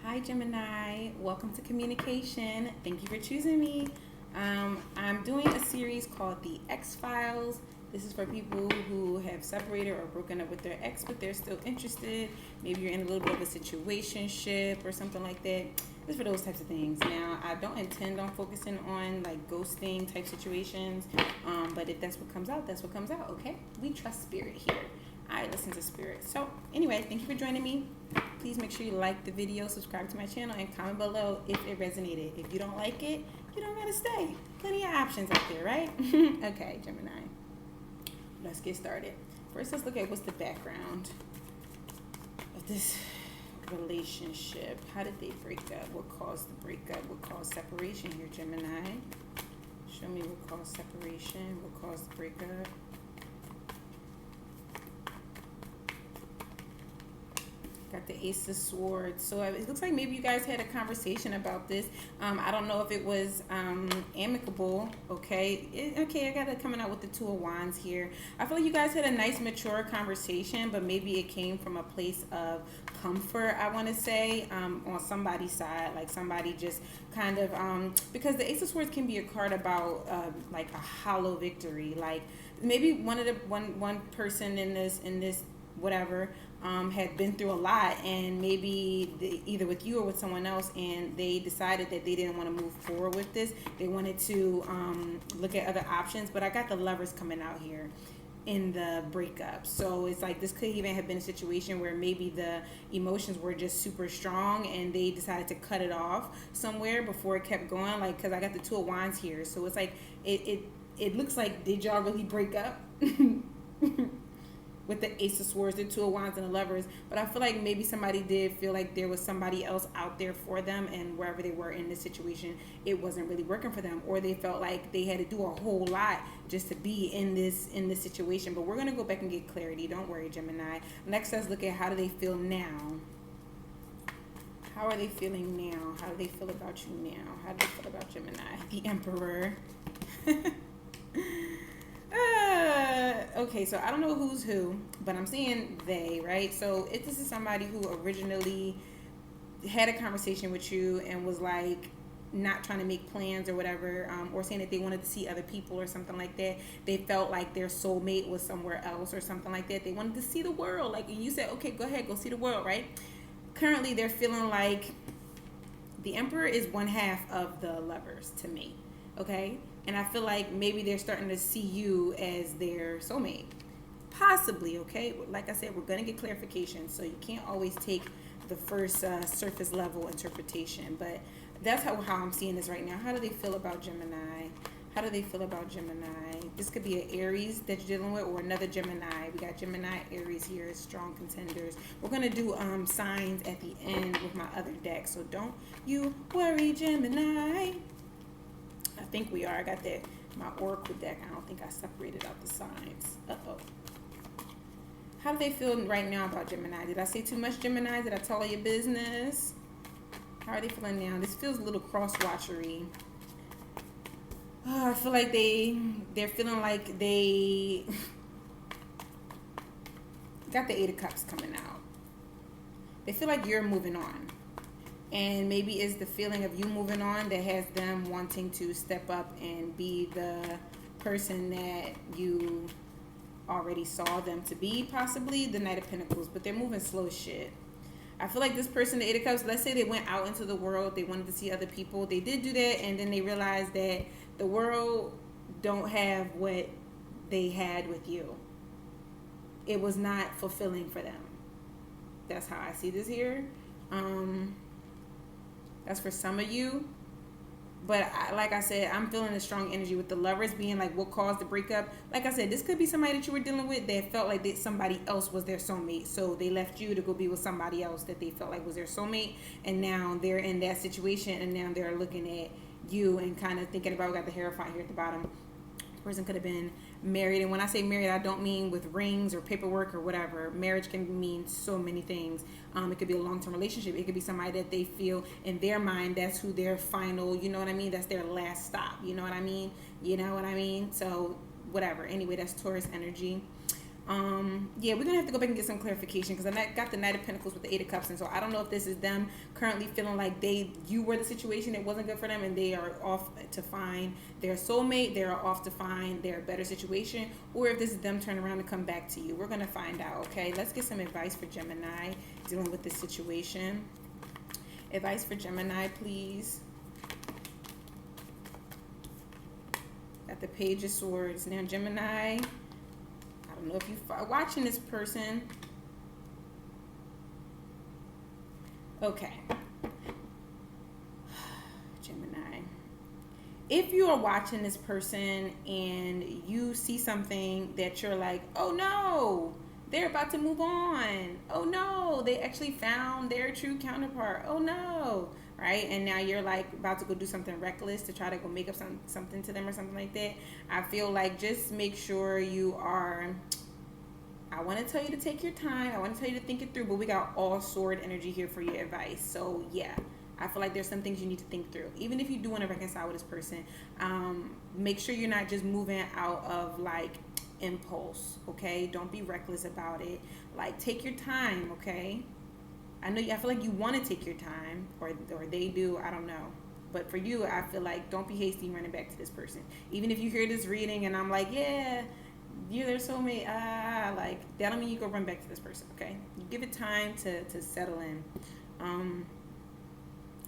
Hi Gemini, welcome to Kaminacation. Thank you for choosing me. I'm doing a series called The X-Files. This is for people who have separated or broken up with their ex, but they're still interested. Maybe you're in a little bit of a situationship or something like that. This is for those types of things. Now, I don't intend on focusing on like ghosting type situations, but if that's what comes out, that's what comes out, okay? We trust spirit here. I listen to spirit. So anyway, thank you for joining me. Please make sure you like the video, subscribe to my channel, and comment below if it resonated. If you don't like it, you don't gotta stay. Plenty of options out there, right? Okay, Gemini. Let's get started. First, let's look at what's the background of this relationship. How did they break up? What caused the breakup? What caused separation here, Gemini? Show me what caused separation. What caused the breakup? Got the Ace of Swords. So it looks like maybe you guys had a conversation about this. I don't know if it was amicable. Okay. Okay, I got it coming out with the Two of Wands here. I feel like you guys had a nice, mature conversation, but maybe it came from a place of comfort, I want to say, on somebody's side. Like somebody just kind of, because the Ace of Swords can be a card about like a hollow victory. Like maybe one person in this whatever had been through a lot, and maybe either with you or with someone else, and they decided that they didn't want to move forward with this. They wanted to look at other options, but I got the Lovers coming out here in the breakup. So it's like this could even have been a situation where maybe the emotions were just super strong and they decided to cut it off somewhere before it kept going. Like, because I got the Two of Wands here, so it's like it looks like, did y'all really break up? With the Ace of Swords, the Two of Wands, and the Lovers. But I feel like maybe somebody did feel like there was somebody else out there for them, and wherever they were in this situation, it wasn't really working for them, or they felt like they had to do a whole lot just to be in this situation. But we're gonna go back and get clarity. Don't worry, Gemini. Next, let's look at how do they feel now. How are they feeling now? How do they feel about you now? How do they feel about Gemini? The Emperor. Okay, so I don't know who's who, but I'm seeing they, right? So if this is somebody who originally had a conversation with you and was like not trying to make plans or whatever, or saying that they wanted to see other people or something like that, they felt like their soulmate was somewhere else or something like that. They wanted to see the world. Like you said, okay, go ahead, go see the world, right? Currently, they're feeling like the Emperor is one half of the Lovers to me, okay? And I feel like maybe they're starting to see you as their soulmate. Possibly, okay? Like I said, we're going to get clarification, so you can't always take the first surface level interpretation. But that's how I'm seeing this right now. How do they feel about Gemini? How do they feel about Gemini? This could be an Aries that you're dealing with, or another Gemini. We got Gemini, Aries here, strong contenders. We're going to do signs at the end with my other deck, so don't you worry, Gemini. I think we are. I got that, my Oracle deck. I don't think I separated out the signs. Uh-oh. How do they feel right now about Gemini? Did I say too much, Gemini? Did I tell all your business? How are they feeling now? This feels a little cross-watchery. Oh, I feel like they're feeling like they got the Eight of Cups coming out. They feel like you're moving on. And maybe it's the feeling of you moving on that has them wanting to step up and be the person that you already saw them to be, possibly the Knight of Pentacles, but they're moving slow shit. I feel like this person, the Eight of Cups, let's say they went out into the world, they wanted to see other people, they did do that, and then they realized that the world don't have what they had with you. It was not fulfilling for them. That's how I see this here. That's for some of you. But like I said, I'm feeling a strong energy with the Lovers being like what caused the breakup. Like I said, this could be somebody that you were dealing with that felt like that somebody else was their soulmate. So they left you to go be with somebody else that they felt like was their soulmate. And now they're in that situation, and now they're looking at you and kind of thinking about, we got the Hierophant here at the bottom. This person could have been married, and when I say married, I don't mean with rings or paperwork or whatever. Marriage can mean so many things. It could be a long-term relationship. It could be somebody that they feel in their mind that's who their final, you know what I mean, that's their last stop, you know what I mean, so whatever. Anyway, that's Taurus energy. Yeah, we're gonna have to go back and get some clarification because I got the Knight of Pentacles with the Eight of Cups, and so I don't know if this is them currently feeling like you were the situation that wasn't good for them, and they are off to find their soulmate. They are off to find their better situation, or if this is them turning around and come back to you. We're gonna find out. Okay, let's get some advice for Gemini dealing with this situation. Advice for Gemini, please. Got the Page of Swords. Now, Gemini, I don't know if you're watching this person. Okay. Gemini. If you are watching this person and you see something that you're like, oh no, they're about to move on. Oh no, they actually found their true counterpart. Oh no, right? And now you're like about to go do something reckless to try to go make up something to them or something like that. I feel like just make sure you are, I want to tell you to take your time. I want to tell you to think it through, but we got all sword energy here for your advice. So yeah, I feel like there's some things you need to think through. Even if you do want to reconcile with this person, make sure you're not just moving out of like impulse, okay? Don't be reckless about it. Like, take your time, okay? I feel like you want to take your time, or they do, I don't know. But for you, I feel like don't be hasty running back to this person. Even if you hear this reading and I'm like, yeah, you're their soulmate, like, that don't mean you go run back to this person, okay? You give it time to settle in.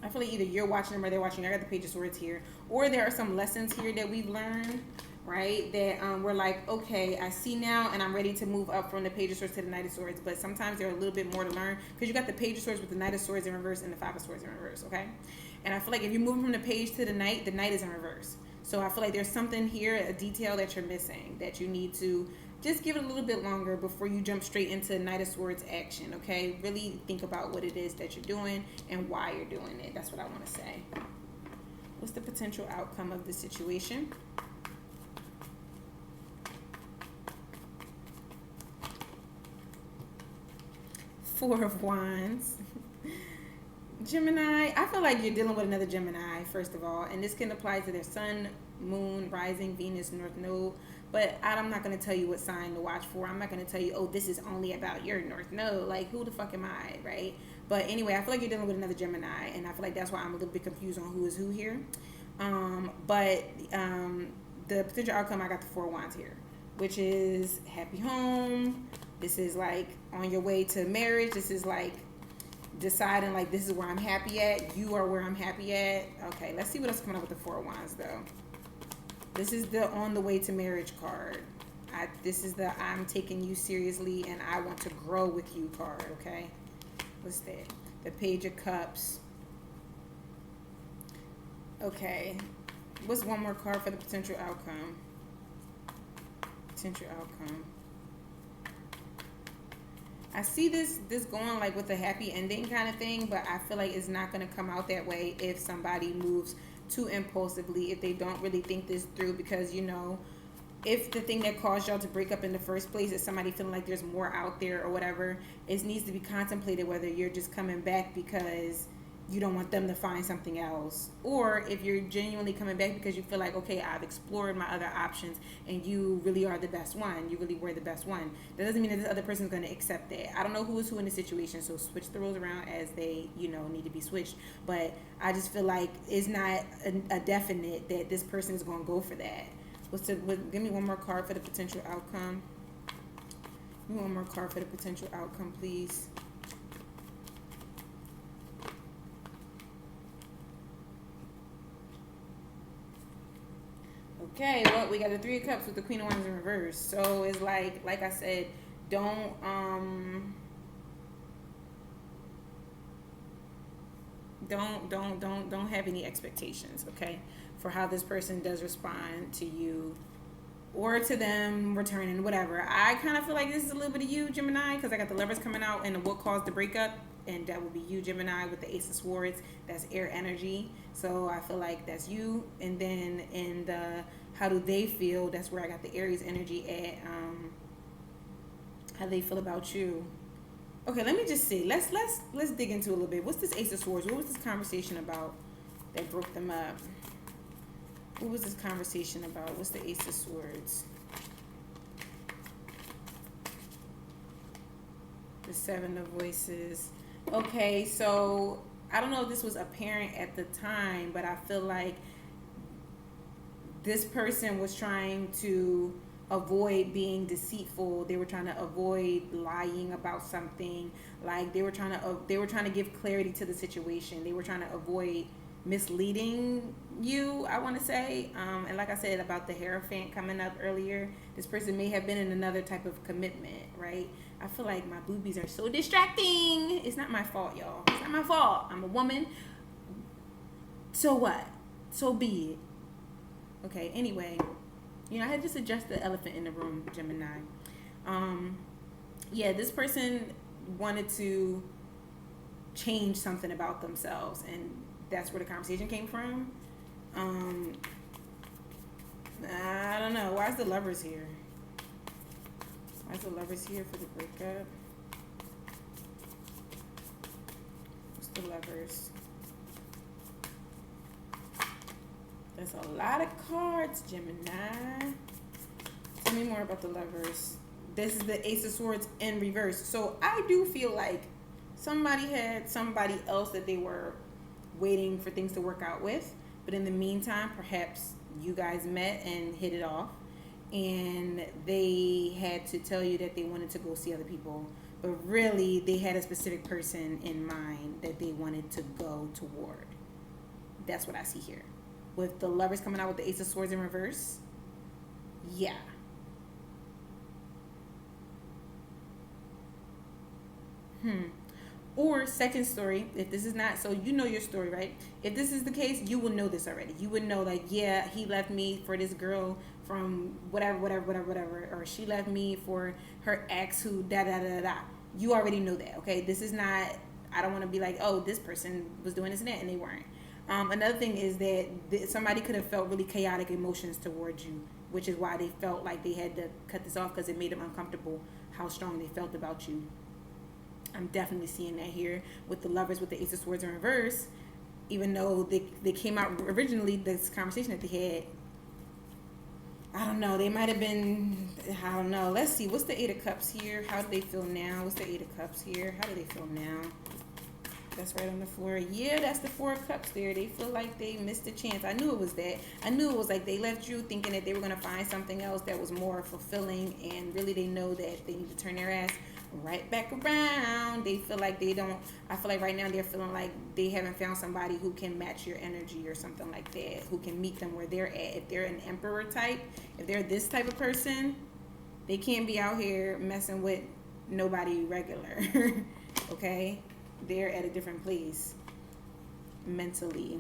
I feel like either you're watching them or they're watching. I got the Page of Swords here. Or there are some lessons here that we've learned, right? That we're like, okay, I see now and I'm ready to move up from the Page of Swords to the Knight of Swords. But sometimes there's a little bit more to learn because you got the Page of Swords with the Knight of Swords in reverse and the Five of Swords in reverse, okay? And I feel like if you're moving from the Page to the Knight is in reverse. So I feel like there's something here, a detail that you're missing that you need to just give it a little bit longer before you jump straight into Knight of Swords action, okay? Really think about what it is that you're doing and why you're doing it. That's what I want to say. What's the potential outcome of this situation? Four of Wands. Gemini, I feel like you're dealing with another Gemini, first of all, and this can apply to their sun, moon, rising, Venus, North Node, but I'm not going to tell you what sign to watch for. I'm not going to tell you, oh, this is only about your North Node. Like, who the fuck am I, right? But anyway, I feel like you're dealing with another Gemini, and I feel like that's why I'm a little bit confused on who is who here. The potential outcome, I got the Four of Wands here, which is happy home. This is like on your way to marriage. This is like deciding like this is where I'm happy at. You are where I'm happy at. Okay, let's see what else coming up with the Four of Wands though. This is the on the way to marriage card. This is the I'm taking you seriously and I want to grow with you card, okay? What's that? The Page of Cups. Okay. What's one more card for the potential outcome? Potential outcome. I see this going like with a happy ending kind of thing, but I feel like it's not going to come out that way if somebody moves too impulsively, if they don't really think this through, because, you know, if the thing that caused y'all to break up in the first place is somebody feeling like there's more out there or whatever, it needs to be contemplated whether you're just coming back because you don't want them to find something else, or if you're genuinely coming back because you feel like, okay, I've explored my other options and you really are the best one. You really were the best one. That doesn't mean that this other person is going to accept that. I don't know who is who in the situation, so switch the roles around as they, you know, need to be switched. But I just feel like it's not a definite that this person is going to go for that. Give me one more card for the potential outcome. Give me one more card for the potential outcome, please. Okay, well, we got the Three of Cups with the Queen of Wands in reverse. So it's like I said, don't have any expectations, okay, for how this person does respond to you or to them returning, whatever. I kind of feel like this is a little bit of you, Gemini, because I got the Lovers coming out and the what caused the breakup, and that would be you, Gemini, with the Ace of Swords. That's air energy. So I feel like that's you. And then in the how do they feel, that's where I got the Aries energy at. How they feel about you. Okay, let me just see. Let's dig into a little bit. What's this Ace of Swords? What was this conversation about that broke them up? What was this conversation about? What's the Ace of Swords? The Seven of Voices. Okay, so I don't know if this was apparent at the time, but I feel like this person was trying to avoid being deceitful. They were trying to avoid lying about something. Like they were trying to give clarity to the situation. They were trying to avoid misleading you, I want to say. And like I said about the Hierophant coming up earlier, this person may have been in another type of commitment, right? I feel like my boobies are so distracting. It's not my fault, y'all. It's not my fault. I'm a woman. So what? So be it. Okay, anyway, I had to just address the elephant in the room, Gemini. Yeah, this person wanted to change something about themselves, and that's where the conversation came from. I don't know. Why is the Lovers here? Why is the Lovers here for the breakup? What's the Lovers? There's a lot of cards, Gemini. Tell me more about the Lovers. This is the Ace of Swords in reverse. So I do feel like somebody had somebody else that they were waiting for things to work out with. But in the meantime, perhaps you guys met and hit it off. And they had to tell you that they wanted to go see other people. But really, they had a specific person in mind that they wanted to go toward. That's what I see here. With the Lovers coming out with the Ace of Swords in reverse. Yeah. Or second story, if this is not, so you know your story, right? If this is the case, you will know this already. You would know, like, yeah, he left me for this girl from whatever, or she left me for her ex who da. You already know that, okay? This is not, I don't want to be like, oh, this person was doing this and that, and they weren't. Another thing is that somebody could have felt really chaotic emotions towards you, which is why they felt like they had to cut this off, because it made them uncomfortable how strong they felt about you. I'm definitely seeing that here with the Lovers with the Ace of Swords in reverse. Even though they came out originally, this conversation that they had, I don't know, they might have been, I don't know. Let's see, what's the Eight of Cups here? How do they feel now? What's the Eight of Cups here? How do they feel now? That's right on the floor. Yeah, that's the Four of Cups there. They feel like they missed a chance. I knew it was that. I knew it was like they left you thinking that they were going to find something else that was more fulfilling, and really they know that they need to turn their ass right back around. They feel like they don't, I feel like right now they're feeling like they haven't found somebody who can match your energy or something like that, who can meet them where they're at. If they're an Emperor type, if they're this type of person, they can't be out here messing with nobody regular. Okay? They're at a different place mentally,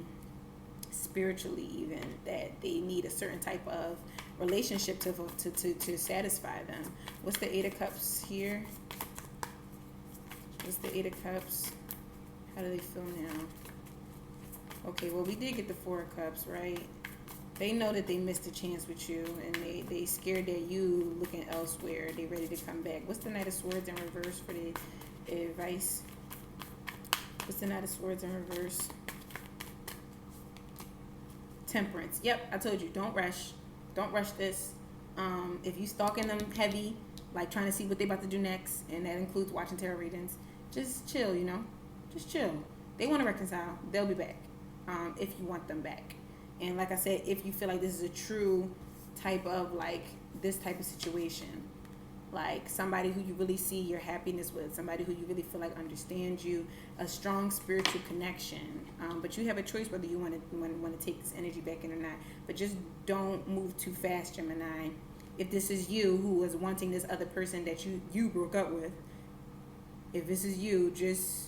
spiritually even, that they need a certain type of relationship to satisfy them. What's the Eight of Cups here? What's the Eight of Cups? How do they feel now? Okay, well, we did get the Four of Cups, right? They know that they missed a chance with you, and they scared that you looking elsewhere. They ready to come back. What's the Knight of Swords in reverse for the advice? What's the Knight of Swords in reverse? Temperance. Yep, I told you, don't rush. Don't rush this. If you stalking them heavy, like trying to see what they about to do next, and that includes watching tarot readings, just chill, just chill. They want to reconcile. They'll be back if you want them back. And like I said, if you feel like this is a true type of, like, this type of situation, like somebody who you really see your happiness with, somebody who you really feel like understands you, a strong spiritual connection. But you have a choice whether you want to take this energy back in or not. But just don't move too fast, Gemini. If this is you who is wanting this other person that you broke up with, if this is you, just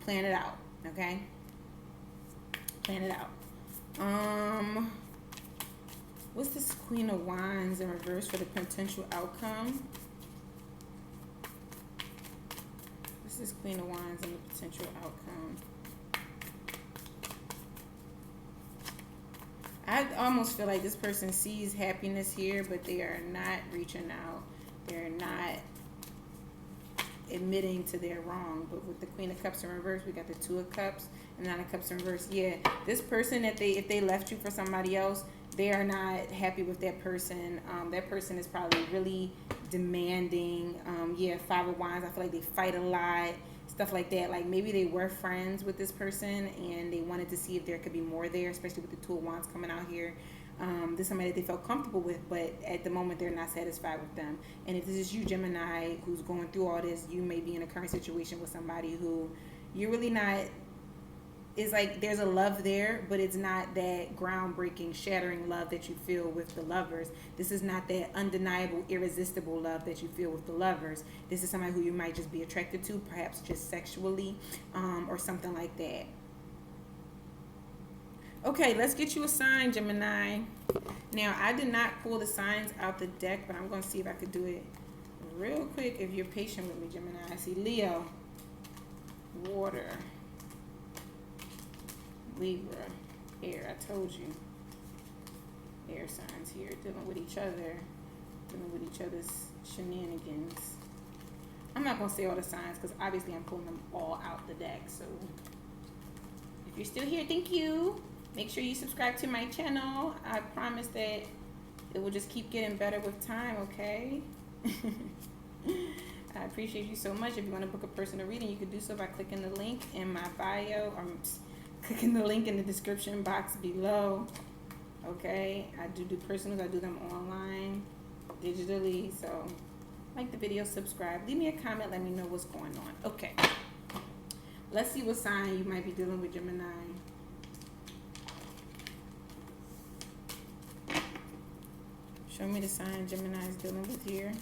plan it out, okay? Plan it out. What's this Queen of Wands in reverse for the potential outcome? This is Queen of Wands and the potential outcome. I almost feel like this person sees happiness here, but they are not reaching out. They're not admitting to their wrong. But with the Queen of Cups in reverse, we got the Two of Cups and Nine of Cups in reverse. Yeah, this person, if they left you for somebody else, they are not happy with that person. That person is probably really demanding. Yeah, Five of Wands. I feel like they fight a lot, stuff like that. Like maybe they were friends with this person and they wanted to see if there could be more there, especially with the Two of Wands coming out here. This is somebody that they felt comfortable with, but at the moment they're not satisfied with them. And if this is you, Gemini, who's going through all this, you may be in a current situation with somebody who you're really not. It's like there's a love there, but it's not that groundbreaking, shattering love that you feel with the lovers. This is not that undeniable, irresistible love that you feel with the lovers. This is somebody who you might just be attracted to, perhaps just sexually, or something like that. Okay, let's get you a sign, Gemini. Now, I did not pull the signs out the deck, but I'm going to see if I could do it real quick if you're patient with me, Gemini. I see Leo, water, Libra, air. I told you. Air signs here, dealing with each other, dealing with each other's shenanigans. I'm not going to say all the signs because obviously I'm pulling them all out the deck. So if you're still here, thank you. Make sure you subscribe to my channel. I promise that it will just keep getting better with time, okay? I appreciate you so much. If you want to book a personal reading, you can do so by clicking the link in my bio or clicking the link in the description box below. Okay? I do personals. I do them online, digitally. So like the video, subscribe. Leave me a comment. Let me know what's going on. Okay. Let's see what sign you might be dealing with, Gemini. Show me the sign Gemini is dealing with here.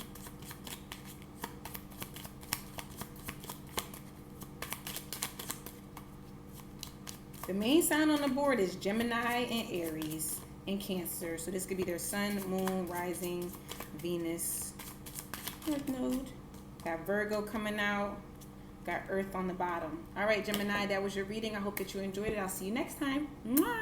The main sign on the board is Gemini and Aries and Cancer. So this could be their sun, moon, rising, Venus, Earth node. Got Virgo coming out. Got Earth on the bottom. All right, Gemini, that was your reading. I hope that you enjoyed it. I'll see you next time. Mwah!